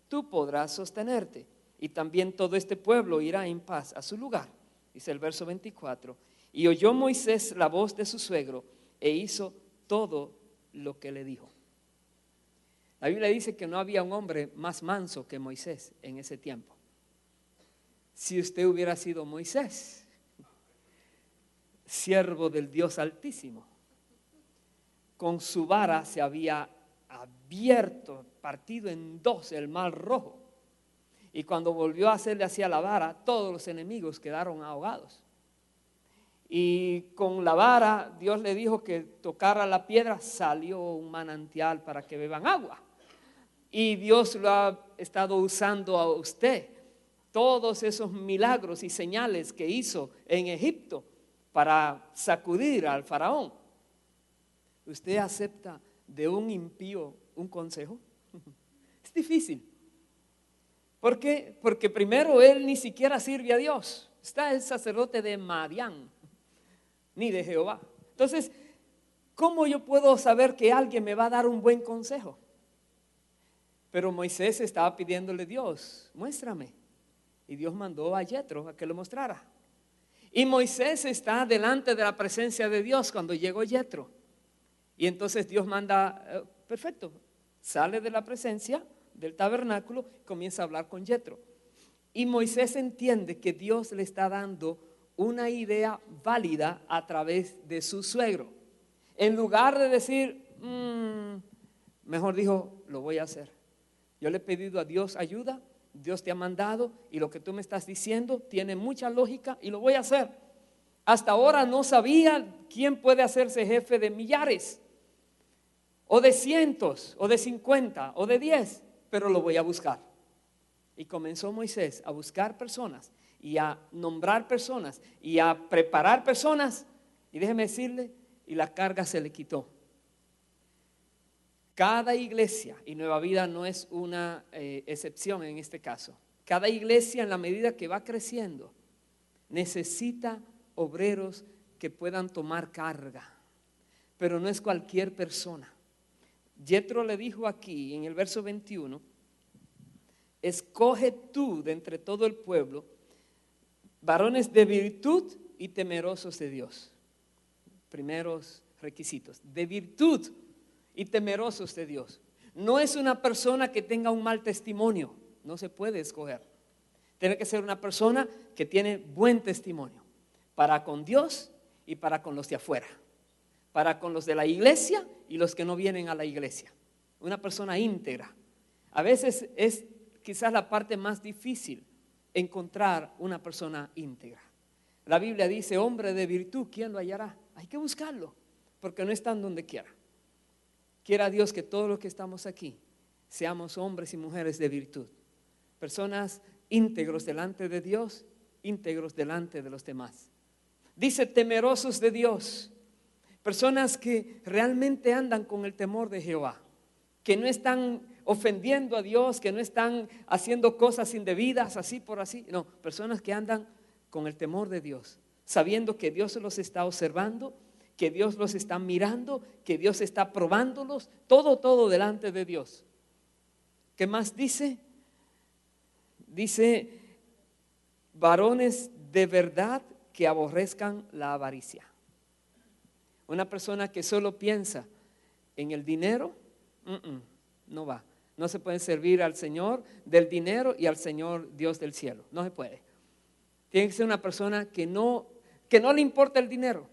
S1: tú podrás sostenerte, y también todo este pueblo irá en paz a su lugar. Dice el verso 24: y oyó Moisés la voz de su suegro, e hizo todo lo que le dijo. La Biblia dice que no había un hombre más manso que Moisés en ese tiempo. Si usted hubiera sido Moisés, siervo del Dios Altísimo, con su vara se había abierto, partido en dos el mar Rojo. Y cuando volvió a hacerle hacia la vara, todos los enemigos quedaron ahogados. Y con la vara Dios le dijo que tocara la piedra, salió un manantial para que beban agua. Y Dios lo ha estado usando a usted. Todos esos milagros y señales que hizo en Egipto para sacudir al faraón. ¿Usted acepta de un impío un consejo? Es difícil. ¿Por qué? Porque primero él ni siquiera sirve a Dios. Está el sacerdote de Madián, ni de Jehová. Entonces, ¿cómo yo puedo saber que alguien me va a dar un buen consejo? Pero Moisés estaba pidiéndole a Dios: muéstrame. Y Dios mandó a Yetro a que lo mostrara. Y Moisés está delante de la presencia de Dios cuando llegó Yetro. Y entonces Dios manda, perfecto, sale de la presencia del tabernáculo, comienza a hablar con Yetro. Y Moisés entiende que Dios le está dando una idea válida a través de su suegro. En lugar de decir, mejor dijo: lo voy a hacer. Yo le he pedido a Dios ayuda, Dios te ha mandado y lo que tú me estás diciendo tiene mucha lógica y lo voy a hacer. Hasta ahora no sabía quién puede hacerse jefe de millares, o de cientos, o de 50, o de 10, pero lo voy a buscar. Y comenzó Moisés a buscar personas y a nombrar personas y a preparar personas. Y déjeme decirle, y la carga se le quitó. Cada iglesia, y Nueva Vida no es una excepción en este caso, cada iglesia en la medida que va creciendo necesita obreros que puedan tomar carga, pero no es cualquier persona. Jethro le dijo aquí en el verso 21, escoge tú de entre todo el pueblo varones de virtud y temerosos de Dios. Primeros requisitos, de virtud y temerosos de Dios. No es una persona que tenga un mal testimonio, no se puede escoger. Tiene que ser una persona que tiene buen testimonio para con Dios y para con los de afuera, para con los de la iglesia y los que no vienen a la iglesia. Una persona íntegra. A veces es quizás la parte más difícil, encontrar una persona íntegra. La Biblia dice, hombre de virtud, ¿quién lo hallará? Hay que buscarlo, porque no están donde quiera. Quiera Dios que todos los que estamos aquí seamos hombres y mujeres de virtud, personas íntegros delante de Dios, íntegros delante de los demás. Dice temerosos de Dios, personas que realmente andan con el temor de Jehová, que no están ofendiendo a Dios, que no están haciendo cosas indebidas así por así. No, personas que andan con el temor de Dios, sabiendo que Dios los está observando, que Dios los está mirando, que Dios está probándolos, todo delante de Dios. ¿Qué más dice? Dice, varones de verdad que aborrezcan la avaricia. Una persona que solo piensa en el dinero, no va. No se puede servir al Señor del dinero y al Señor Dios del cielo. No se puede. Tiene que ser una persona que no le importa el dinero,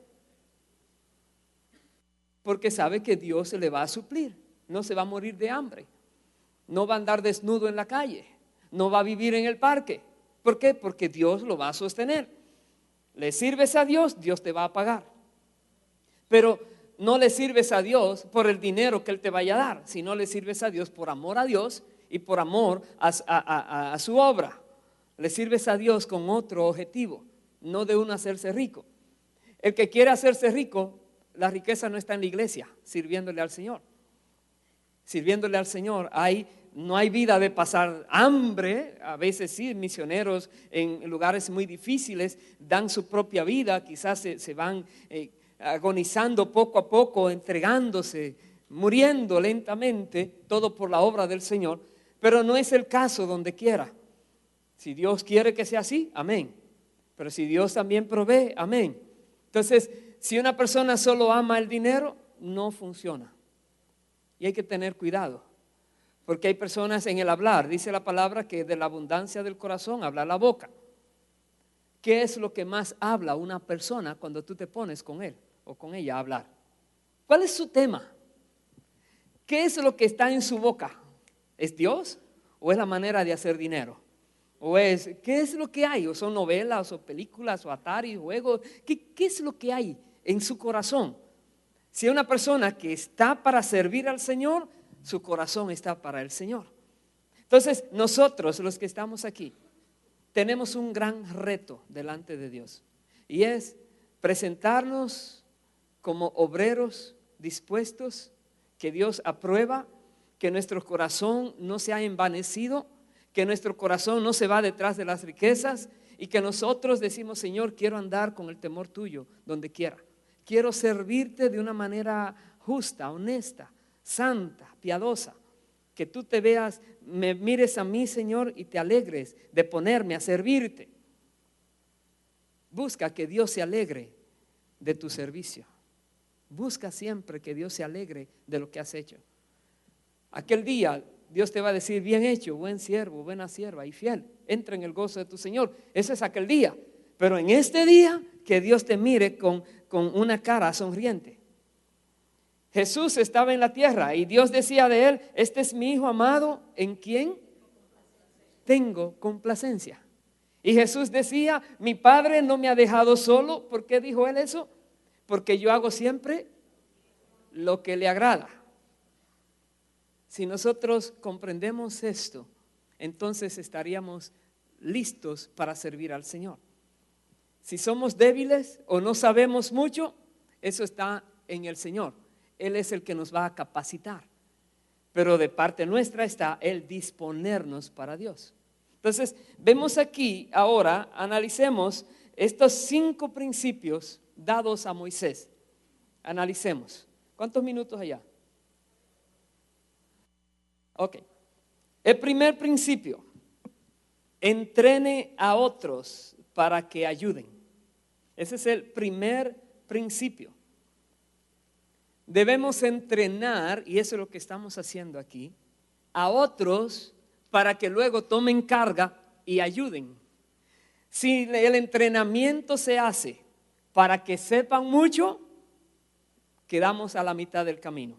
S1: porque sabe que Dios se le va a suplir. No se va a morir de hambre. No va a andar desnudo en la calle. No va a vivir en el parque. ¿Por qué? Porque Dios lo va a sostener. Le sirves a Dios, Dios te va a pagar. Pero no le sirves a Dios por el dinero que Él te vaya a dar, sino le sirves a Dios por amor a Dios y por amor a su obra. Le sirves a Dios con otro objetivo, no de uno hacerse rico. El que quiere hacerse rico, la riqueza no está en la iglesia, sirviéndole al Señor. Sirviéndole al Señor no hay vida de pasar hambre. A veces sí, misioneros en lugares muy difíciles dan su propia vida, quizás se van agonizando poco a poco, entregándose, muriendo lentamente, todo por la obra del Señor, pero no es el caso donde quiera. Si Dios quiere que sea así, amén. Pero si Dios también provee, amén. Entonces, si una persona solo ama el dinero, no funciona. Y hay que tener cuidado, porque hay personas en el hablar, dice la palabra que de la abundancia del corazón habla la boca. ¿Qué es lo que más habla una persona cuando tú te pones con él o con ella a hablar? ¿Cuál es su tema? ¿Qué es lo que está en su boca? ¿Es Dios o es la manera de hacer dinero? ¿Qué es lo que hay? ¿O son novelas o películas o Atari, juegos? ¿Qué es lo que hay en su corazón? Si es una persona que está para servir al Señor, su corazón está para el Señor. Entonces nosotros los que estamos aquí tenemos un gran reto delante de Dios, y es presentarnos como obreros dispuestos, que Dios aprueba, que nuestro corazón no se ha envanecido, que nuestro corazón no se va detrás de las riquezas, y que nosotros decimos, Señor, quiero andar con el temor tuyo donde quiera. Quiero servirte de una manera justa, honesta, santa, piadosa. Que tú te veas, me mires a mí, Señor, y te alegres de ponerme a servirte. Busca que Dios se alegre de tu servicio. Busca siempre que Dios se alegre de lo que has hecho. Aquel día Dios te va a decir, bien hecho, buen siervo, buena sierva y fiel. Entra en el gozo de tu Señor. Ese es aquel día. Pero en este día, que Dios te mire con una cara sonriente. Jesús estaba en la tierra y Dios decía de él, este es mi hijo amado, ¿en quién? tengo complacencia. Y Jesús decía, mi Padre no me ha dejado solo. ¿Por qué dijo Él eso? Porque yo hago siempre lo que le agrada. Si nosotros comprendemos esto, entonces estaríamos listos para servir al Señor. Si somos débiles o no sabemos mucho, eso está en el Señor. Él es el que nos va a capacitar. Pero de parte nuestra está el disponernos para Dios. Entonces, vemos aquí ahora, analicemos estos 5 principios dados a Moisés. Analicemos. ¿Cuántos minutos allá? Ok. El primer principio, entrene a otros para que ayuden. Ese es el primer principio. Debemos entrenar, y eso es lo que estamos haciendo aquí, a otros para que luego tomen carga y ayuden. Si el entrenamiento se hace para que sepan mucho, quedamos a la mitad del camino.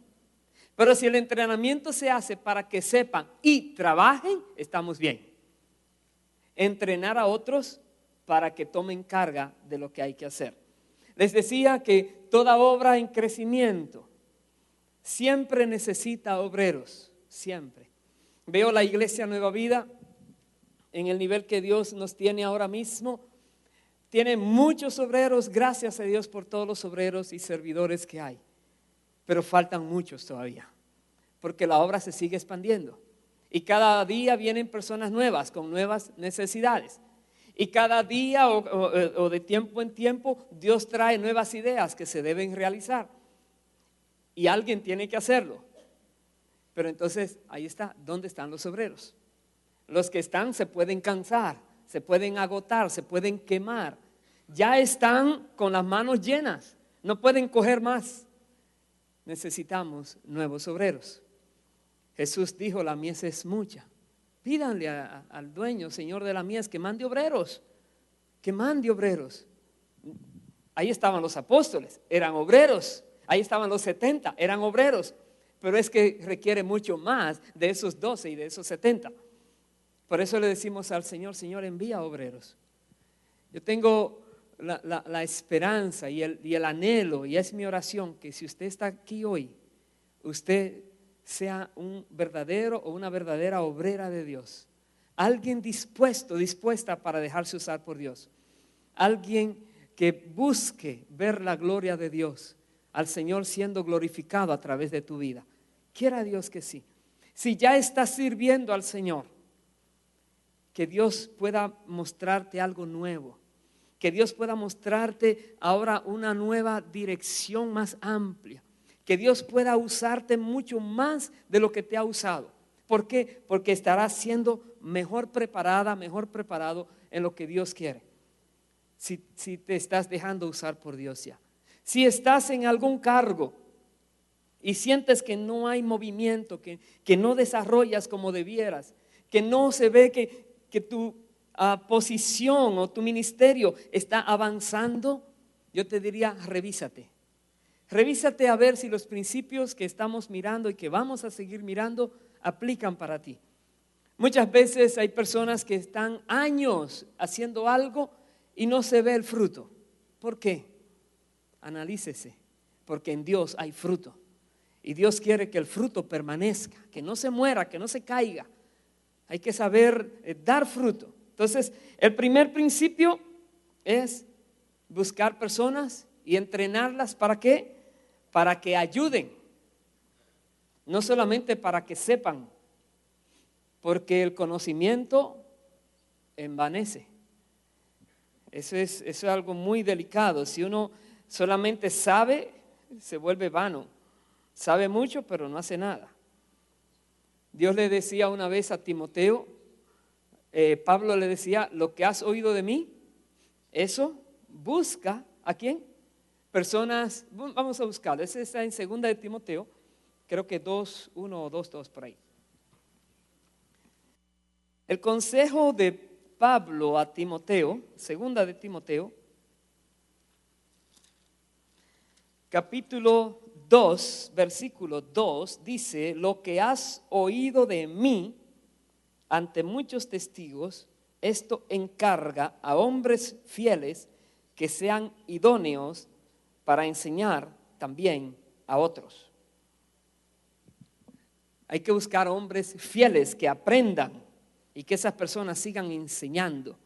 S1: Pero si el entrenamiento se hace para que sepan y trabajen, estamos bien. Entrenar a otros para que tomen carga de lo que hay que hacer. Les decía que toda obra en crecimiento siempre necesita obreros, siempre. Veo la iglesia Nueva Vida en el nivel que Dios nos tiene ahora mismo. Tiene muchos obreros, gracias a Dios por todos los obreros y servidores que hay. Pero faltan muchos todavía, porque la obra se sigue expandiendo. Y cada día vienen personas nuevas con nuevas necesidades. Y cada día o de tiempo en tiempo Dios trae nuevas ideas que se deben realizar. Y alguien tiene que hacerlo. Pero entonces ahí está, ¿dónde están los obreros? Los que están se pueden cansar, se pueden agotar, se pueden quemar. Ya están con las manos llenas, no pueden coger más. Necesitamos nuevos obreros. Jesús dijo, la mies es mucha. Pídanle al dueño, señor de la mies, que mande obreros. Que mande obreros. Ahí estaban los apóstoles, eran obreros. Ahí estaban los 70, eran obreros. Pero es que requiere mucho más de esos 12 y de esos 70. Por eso le decimos al Señor, Señor, envía obreros. Yo tengo la esperanza y el anhelo, y es mi oración, que si usted está aquí hoy, usted sea un verdadero o una verdadera obrera de Dios. Alguien dispuesta para dejarse usar por Dios. Alguien que busque ver la gloria de Dios, al Señor siendo glorificado a través de tu vida. Quiera Dios que sí. Si ya estás sirviendo al Señor, que Dios pueda mostrarte algo nuevo. Que Dios pueda mostrarte ahora una nueva dirección más amplia. Que Dios pueda usarte mucho más de lo que te ha usado. ¿Por qué? Porque estarás siendo mejor preparada, mejor preparado en lo que Dios quiere. Si te estás dejando usar por Dios ya. Si estás en algún cargo y sientes que no hay movimiento, que no desarrollas como debieras, que no se ve que tu posición o tu ministerio está avanzando, yo te diría, revísate. Revísate a ver si los principios que estamos mirando y que vamos a seguir mirando aplican para ti. Muchas veces hay personas que están años haciendo algo y no se ve el fruto. ¿Por qué? Analícese, porque en Dios hay fruto. Y Dios quiere que el fruto permanezca, que no se muera, que no se caiga. Hay que saber dar fruto. Entonces, el primer principio es buscar personas y entrenarlas. ¿Para qué? Para que ayuden. No solamente para que sepan, porque el conocimiento envanece. Eso es algo muy delicado. Si uno solamente sabe, se vuelve vano. Sabe mucho, pero no hace nada. Dios le decía una vez a Timoteo, Pablo le decía, lo que has oído de mí, eso busca, ¿a quién? Personas, vamos a buscarlo. Ese está en 2 de Timoteo, creo que 2:1 o 2:2 por ahí. El consejo de Pablo a Timoteo, 2 de Timoteo, capítulo 2, versículo 2, dice, lo que has oído de mí, ante muchos testigos, esto encarga a hombres fieles que sean idóneos para enseñar también a otros. Hay que buscar hombres fieles que aprendan y que esas personas sigan enseñando.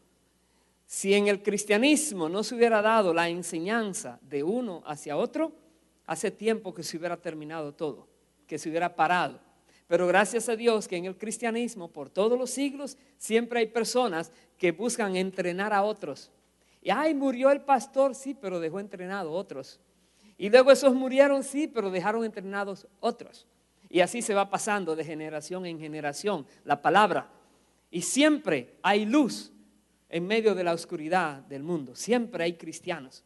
S1: Si en el cristianismo no se hubiera dado la enseñanza de uno hacia otro, hace tiempo que se hubiera terminado todo, que se hubiera parado. Pero gracias a Dios que en el cristianismo por todos los siglos siempre hay personas que buscan entrenar a otros. Y ay, murió el pastor, sí, pero dejó entrenado otros. Y luego esos murieron, sí, pero dejaron entrenados otros. Y así se va pasando de generación en generación la palabra. Y siempre hay luz en medio de la oscuridad del mundo. Siempre hay cristianos.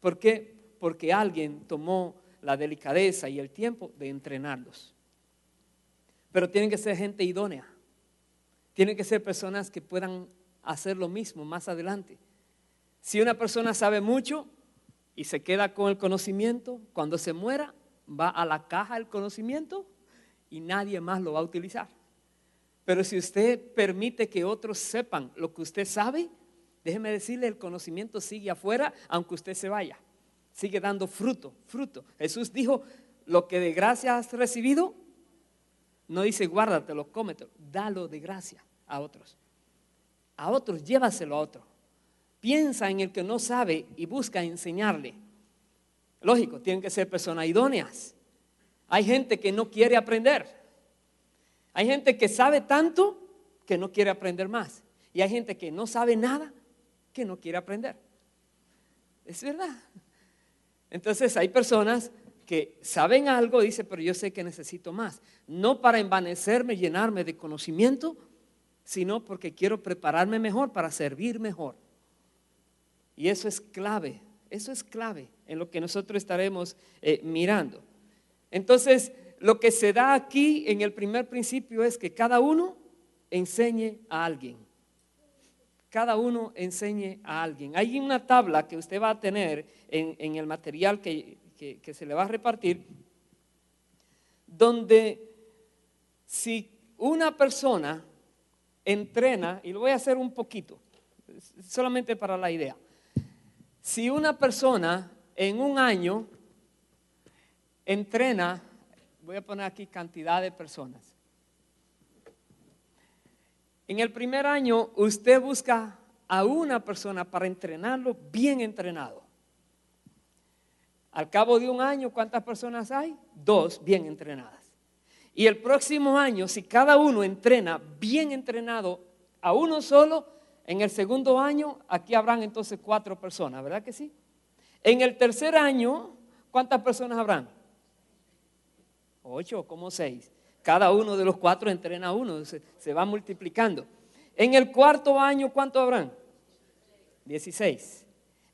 S1: ¿Por qué? Porque alguien tomó la delicadeza y el tiempo de entrenarlos. Pero tienen que ser gente idónea. Tienen que ser personas que puedan hacer lo mismo más adelante. Si una persona sabe mucho y se queda con el conocimiento, cuando se muera va a la caja del conocimiento y nadie más lo va a utilizar. Pero si usted permite que otros sepan lo que usted sabe, déjeme decirle, el conocimiento sigue afuera aunque usted se vaya. Sigue dando fruto. Jesús dijo, lo que de gracia has recibido, no dice guárdatelo, cómetelo, dalo de gracia a otros. A otros, llévaselo a otros. Piensa en el que no sabe y busca enseñarle. Lógico, tienen que ser personas idóneas. Hay gente que no quiere aprender. Hay gente que sabe tanto que no quiere aprender más. Y hay gente que no sabe nada que no quiere aprender. Es verdad. Entonces hay personas que saben algo y dicen, pero yo sé que necesito más. No para envanecerme, llenarme de conocimiento, sino porque quiero prepararme mejor para servir mejor. Y eso es clave en lo que nosotros estaremos mirando. Entonces, lo que se da aquí en el primer principio es que cada uno enseñe a alguien. Cada uno enseñe a alguien. Hay una tabla que usted va a tener en el material que se le va a repartir, donde si una persona entrena, y lo voy a hacer un poquito, solamente para la idea. Si una persona en un año entrena, voy a poner aquí cantidad de personas. En el primer año usted busca a una persona para entrenarlo bien entrenado. Al cabo de un año, ¿cuántas personas hay? 2 bien entrenadas. Y el próximo año, si cada uno entrena bien entrenado a uno solo, en el segundo año, aquí habrán entonces 4 personas, ¿verdad que sí? En el tercer año, ¿cuántas personas habrán? 8, como 6. Cada uno de los 4 entrena a uno, se va multiplicando. En el cuarto año, ¿cuántos habrán? 16.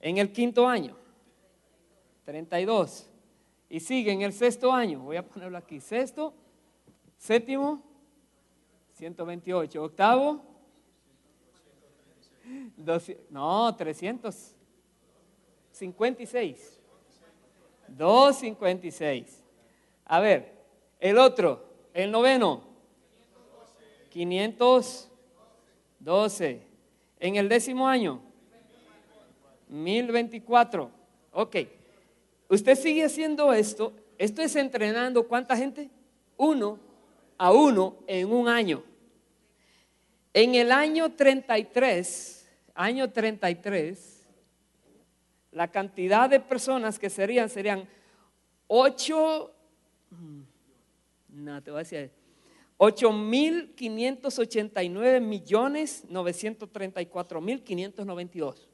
S1: En el quinto año, 32. Y sigue en el sexto año, voy a ponerlo aquí, sexto, séptimo, 128. Octavo, 356. 256. A ver, el otro, el noveno, 512. En el décimo año, 1024. Ok. Usted sigue haciendo esto. Esto es entrenando ¿cuánta gente? 1 a 1 en un año. En el año 33, la cantidad de personas que serían 8.589.934.592.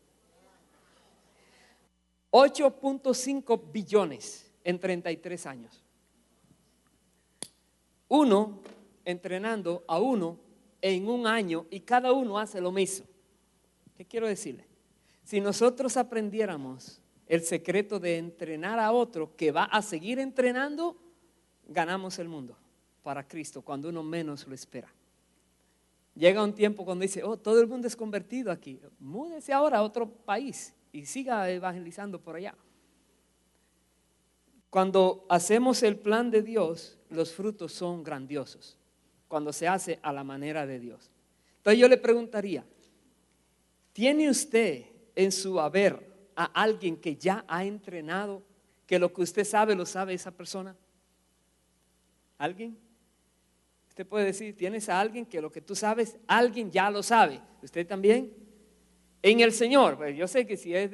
S1: 8.5 billones en 33 años. Uno entrenando a uno en un año y cada uno hace lo mismo. ¿Qué quiero decirle? Si nosotros aprendiéramos el secreto de entrenar a otro que va a seguir entrenando, ganamos el mundo para Cristo cuando uno menos lo espera. Llega un tiempo cuando dice, todo el mundo es convertido aquí, múdese ahora a otro país y siga evangelizando por allá. Cuando hacemos el plan de Dios, los frutos son grandiosos, cuando se hace a la manera de Dios. Entonces yo le preguntaría, ¿tiene usted en su haber a alguien que ya ha entrenado, que lo que usted sabe lo sabe esa persona? ¿Alguien? Usted puede decir, ¿tienes a alguien que lo que tú sabes, alguien ya lo sabe? ¿Usted también? En el Señor, pues yo sé que si es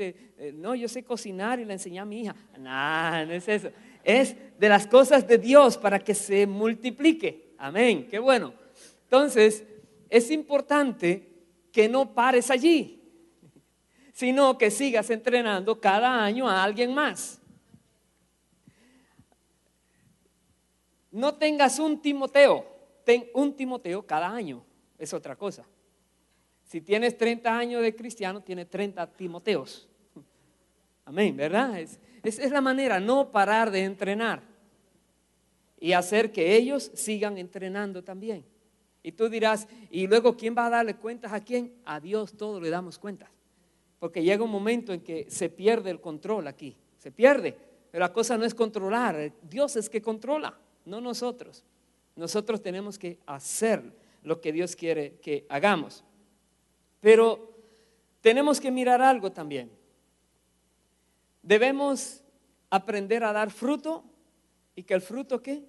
S1: no, yo sé cocinar y le enseñé a mi hija. No, no es eso. Es de las cosas de Dios para que se multiplique. Amén, qué bueno. Entonces, es importante que no pares allí, sino que sigas entrenando cada año a alguien más. No tengas un Timoteo, ten un Timoteo cada año, es otra cosa. Si tienes 30 años de cristiano, tienes 30 Timoteos. Amén, ¿verdad? Es la manera, no parar de entrenar y hacer que ellos sigan entrenando también. Y tú dirás, ¿y luego quién va a darle cuentas a quién? A Dios todos le damos cuentas. Porque llega un momento en que se pierde el control aquí, se pierde. Pero la cosa no es controlar, Dios es que controla, no nosotros. Nosotros tenemos que hacer lo que Dios quiere que hagamos. Pero tenemos que mirar algo también. Debemos aprender a dar fruto y que el fruto ¿qué?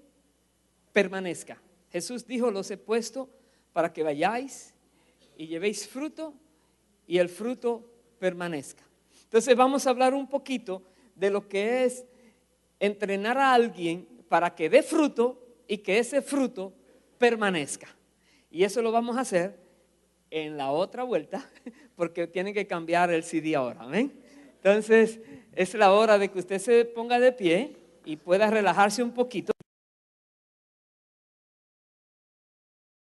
S1: Permanezca. Jesús dijo, los he puesto para que vayáis y llevéis fruto y el fruto permanezca. Entonces vamos a hablar un poquito de lo que es entrenar a alguien para que dé fruto y que ese fruto permanezca. Y eso lo vamos a hacer en la otra vuelta, porque tienen que cambiar el CD ahora, ¿amén? Entonces, es la hora de que usted se ponga de pie y pueda relajarse un poquito.